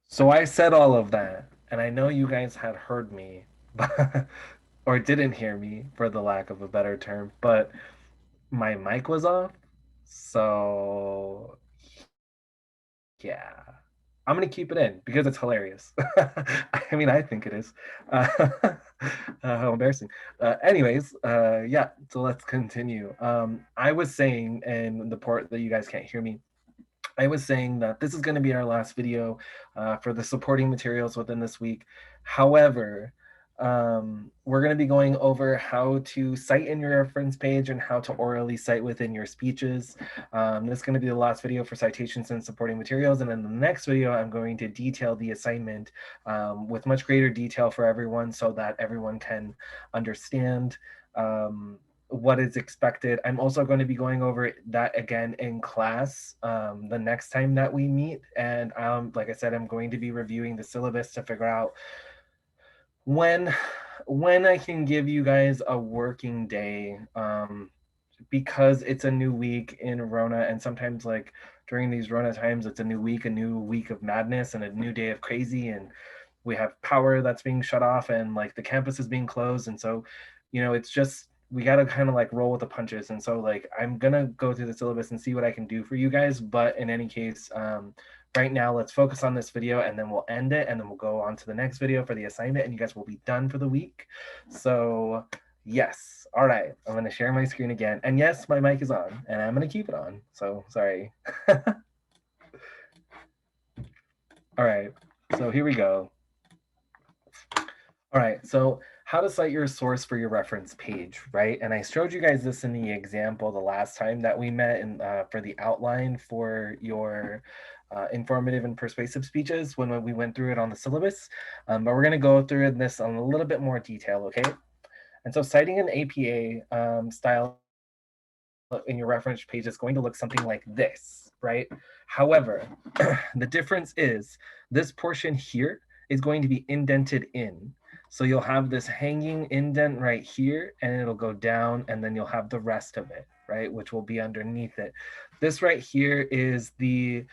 So I said all of that, and I know you guys had heard me, but, or didn't hear me, for the lack of a better term, but my mic was off. So yeah, I'm gonna keep it in because it's hilarious. I mean, I think it is. Uh, how embarrassing. Yeah. So let's continue. I was saying in the part that you guys can't hear me, I was saying that this is going to be our last video for the supporting materials within this week. However, we're going to be going over how to cite in your reference page and how to orally cite within your speeches. This is going to be the last video for citations and supporting materials. And in the next video, I'm going to detail the assignment with much greater detail for everyone so that everyone can understand what is expected. I'm also going to be going over that again in class the next time that we meet. And like I said, I'm going to be reviewing the syllabus to figure out when when I can give you guys a working day, because it's a new week in Rona, and sometimes like during these Rona times, it's a new week of madness and a new day of crazy, and we have power that's being shut off, and like the campus is being closed, and so it's just we got to kind of like roll with the punches. And so like I'm gonna go through the syllabus and see what I can do for you guys. But in any case, right now let's focus on this video, and then we'll end it, and then we'll go on to the next video for the assignment, and you guys will be done for the week. So yes, all right, I'm going to share my screen again, and yes, my mic is on, and I'm going to keep it on, so sorry. All right, so here we go. All right, so how to cite your source for your reference page, right? And I showed you guys this in the example the last time that we met, and for the outline for your informative and persuasive speeches when we went through it on the syllabus. But we're going to go through this in a little bit more detail, okay? And so citing an APA style in your reference page is going to look something like this, right? However, the difference is this portion here is going to be indented in. So you'll have this hanging indent right here, and it'll go down, and then you'll have the rest of it, right, which will be underneath it. This right here is the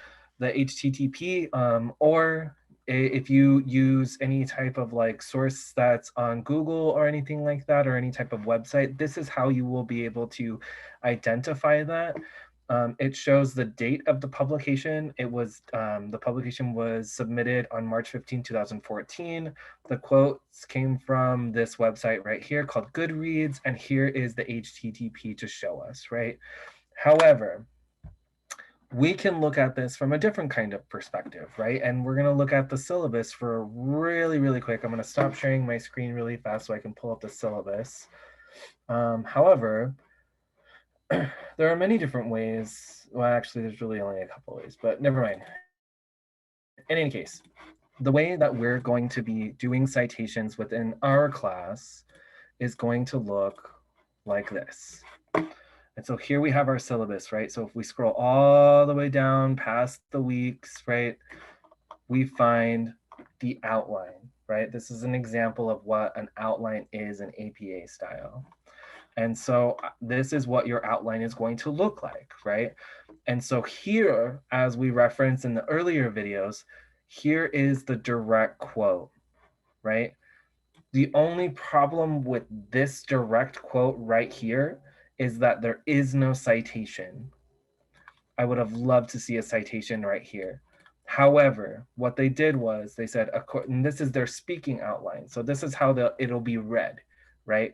HTTP, or if you use any type of like source that's on Google or anything like that, or any type of website, this is how you will be able to identify that. It shows the date of the publication. It was the publication was submitted on March 15, 2014. The quotes came from this website right here called Goodreads, and here is the HTTP to show us, right? However, we can look at this from a different kind of perspective, right? And we're going to look at the syllabus for really, really quick. I'm going to stop sharing my screen really fast so I can pull up the syllabus. However, there are many different ways. Well, actually, there's really only a couple ways, but never mind. In any case, the way that we're going to be doing citations within our class is going to look like this. And so here we have our syllabus, right? So if we scroll all the way down past the weeks, right, we find the outline, right? This is an example of what an outline is in APA style. And so this is what your outline is going to look like, right? And so here, as we referenced in the earlier videos, here is the direct quote, right? The only problem with this direct quote right here is that there is no citation. I would have loved to see a citation right here. However, what they did was they said, and this is their speaking outline. So this is how it'll be read, right?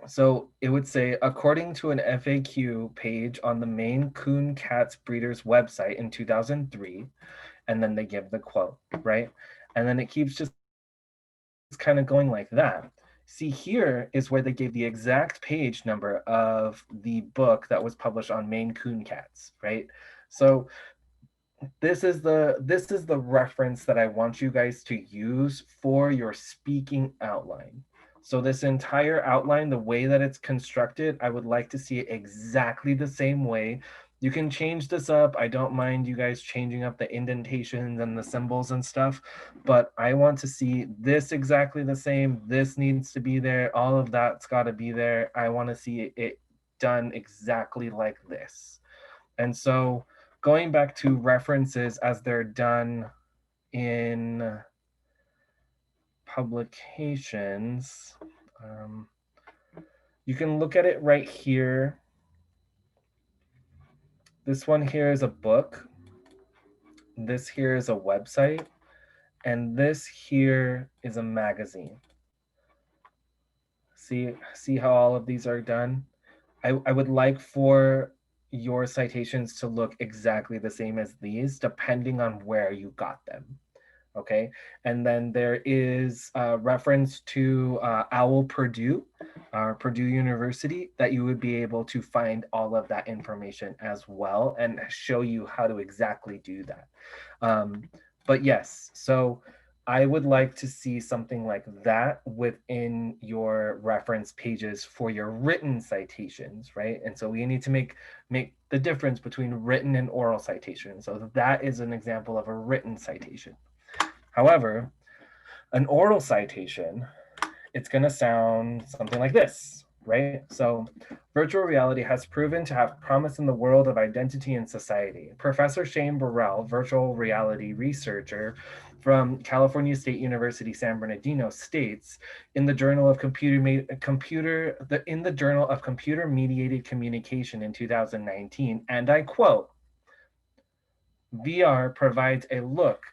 So it would say, according to an FAQ page on the Maine Coon Cats Breeders website in 2003, and then they give the quote, right? And then it keeps just kind of going like that. See, here is where they gave the exact page number of the book that was published on Maine Coon Cats, right? So this is the reference that I want you guys to use for your speaking outline. So this entire outline, the way that it's constructed, I would like to see it exactly the same way. You can change this up. I don't mind you guys changing up the indentations and the symbols and stuff, but I want to see this exactly the same. This needs to be there. All of that's got to be there. I want to see it done exactly like this. And so going back to references as they're done in publications, you can look at it right here. This one here is a book. This here is a website. And this here is a magazine. See how all of these are done? I would like for your citations to look exactly the same as these, depending on where you got them. Okay, and then there is a reference to OWL Purdue, Purdue University, that you would be able to find all of that information as well and show you how to exactly do that. But yes, so I would like to see something like that within your reference pages for your written citations, right? And so we need to make the difference between written and oral citation. So that is an example of a written citation. However, an oral citation, it's going to sound something like this, right? So virtual reality has proven to have promise in the world of identity and society. Professor Shane Burrell, virtual reality researcher from California State University, San Bernardino, states in the Journal of Computer Mediated Communication in 2019, and I quote, VR provides a look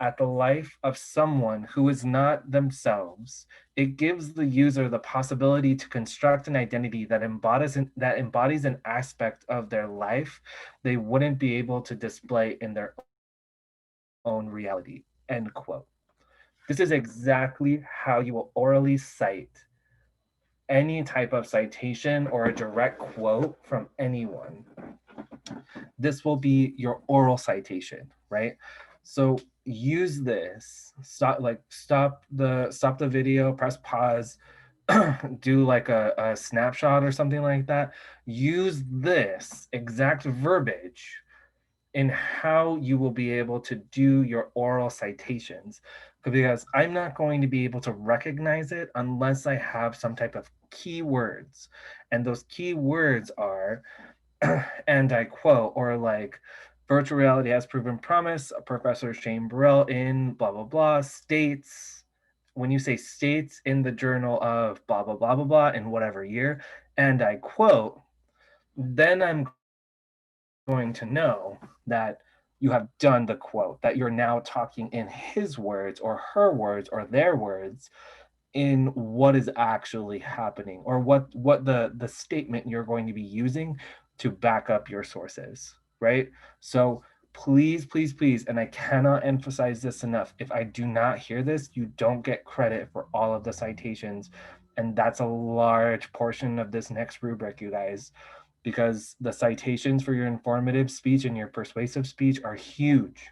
at the life of someone who is not themselves. It gives the user the possibility to construct an identity that embodies an aspect of their life they wouldn't be able to display in their own reality. End quote. This is exactly how you will orally cite any type of citation or a direct quote from anyone. This will be your oral citation, right? So use this. Stop the video, press pause, do like a snapshot or something like that. Use this exact verbiage in how you will be able to do your oral citations, because I'm not going to be able to recognize it unless I have some type of keywords. And those keywords are and I quote, or like, virtual reality has proven promise. Professor Shane Burrell in blah, blah, blah states, when you say states in the journal of blah, blah, blah, blah, blah in whatever year, and I quote, then I'm going to know that you have done the quote, that you're now talking in his words or her words or their words in what is actually happening, or what the statement you're going to be using to back up your sources, right? So please, please, please, and I cannot emphasize this enough, if I do not hear this, you don't get credit for all of the citations. And that's a large portion of this next rubric, you guys, because the citations for your informative speech and your persuasive speech are huge.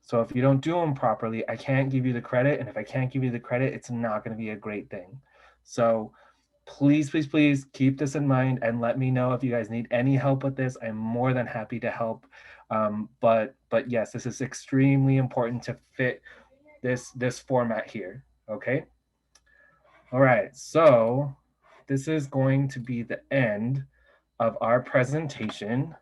So if you don't do them properly, I can't give you the credit. And if I can't give you the credit, it's not going to be a great thing. So please, please, please keep this in mind and let me know if you guys need any help with this. I'm more than happy to help. But yes, this is extremely important to fit this format here. Okay. All right. So this is going to be the end of our presentation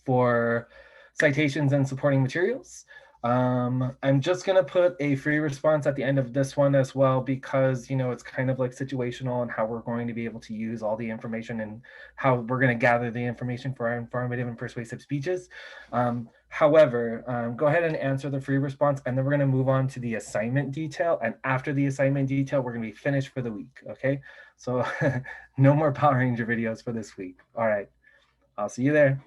for citations and supporting materials. I'm just going to put a free response at the end of this one as well, because, you know, it's kind of like situational and how we're going to be able to use all the information and how we're going to gather the information for our informative and persuasive speeches. However, go ahead and answer the free response, and then we're going to move on to the assignment detail. And after the assignment detail, we're going to be finished for the week. Okay, so no more Power Ranger videos for this week. All right, I'll see you there.